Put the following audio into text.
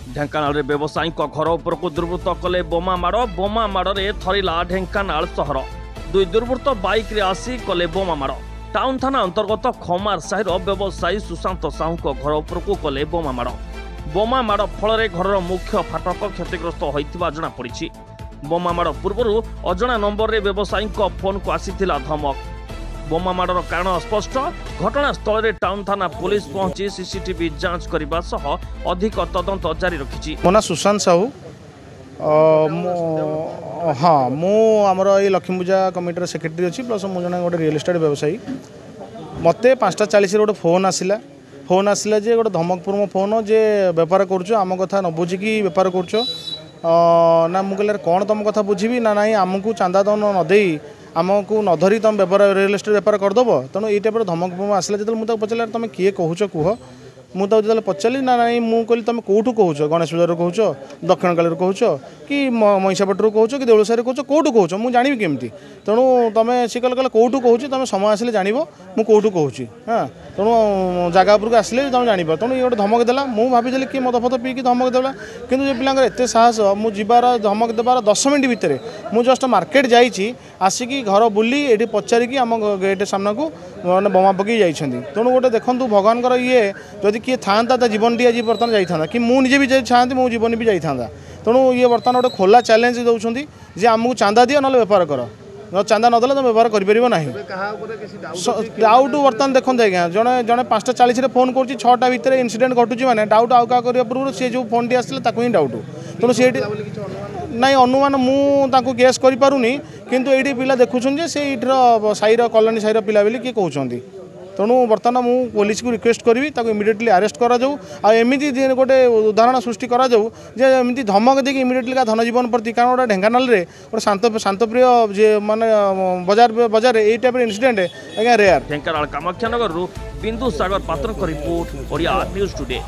ढेंकानाल रे व्यवसायी घर उपरकू दुर्वृत्त कले बोमा माड़ थरिला ढेंकानाल सहर। दुई दुर्वृत्त बाइक रे आसी कले बोमा माड़। टाउन थाना अंतर्गत खमार साहिर व्यवसायी सुशांत साहू घर उपरकू कले बोमा माड़ फल घर मुख्य फाटक क्षतिग्रस्त होइतिबा जଣା पड़िछि। बोमा माड़ पूर्व अजणा नंबर रे व्यवसायी फोन को आसीथिला धमक। बोमा माड़र कारण स्पष्ट। घटनास्थल में टाउन थाना पुलिस पहुंची सीसीटीवी जांच करने सह अधिक तदंत जारी रखी। मो ना सुशांत साहू हाँ मु आमर ये लक्ष्मी पूजा कमिटर सेक्रेटरी अच्छी प्लस मुझे गोटे रियल एस्टेट व्यवसायी। मत 5:40 गोटे फोन आसला जे गोटे धमकपुर फोन जे बेपार कर आम कथा न बुझिकी बेपार कर ना मुझे कौन तुम कथा बुझी ना ना आमको चांदा दन नदे आमको न धरी तुम बेपार रियल एस्टेट बेपार करदेव। तेणु ये टाइप धमक आसला जो मुझे पचारे तुम किए कहूच कह मुझे जो पचारि ना ना मुझे कहली तुम कौटू कहूच गणेश पूजा कहूच दक्षिण काली कहूच कि महिषापटू कहूच कि देउलसारी कहूच कौटू कहूच मुझे जानी केमती। तेणु तुम सी कहले कौटू कहूँ तुम समय आसे जान मु कौटू कहूँ। हाँ तेणु जगह उपरको आसिले तुम जान। तेणु ये गोटे धमक देला मुझे भाई कि मद फद पीकी धमक देला कि पिलांर एत साहस मुझे धमक देवार 10 मिनट भितर मुझे जस्ट मार्केट जाइए आसिकी घर बुली ये पचारिकी आम गेट सामना को मैंने बोमा पकई जाइए। तेणु गोटे देखूँ भगवान ये जदि किए था जीवन टी आज बर्तमान जाता कि मुझे भी चाहती मो जीवन भी जाता। तेणु ये बर्तमान गोटे खोला चैलेंज दौरान जे आमको चांदा दियो ना बेपार कर चांदा नदेले तुम बेपार कर डाउट बर्तमान देखते आज्ञा जड़े जड़े 5:40 फोन कर 6टा भितर इनसीडेंट घटुची मैंने डाउट आउ क्या करने पूर्व सी जो फोन टी आसला ही डाउट। तेणु सी ना अनुमान मुझे गेस करूनी किंतु ये पिला देखुन से साईर कॉलोनी साईर पिला बोली किए कहते। तेणु बर्तमान मु पुलिस को रिक्वेस्ट करी इमिडिएटली अरेस्ट करमती गोटे उदाहरण सृष्टि करमती धमक देकी इमिडिएटली का धनजीवन प्रति कारण गोटे ढेंकानाल गोटे शांतप्रिय जे माने बजार ये टाइप इनसीडेंट आज्ञा रेयर। ढेंकानाल कामाक्षानगर बिंदु सागर पात्र रिपोर्ट ओडिया न्यूज टुडे।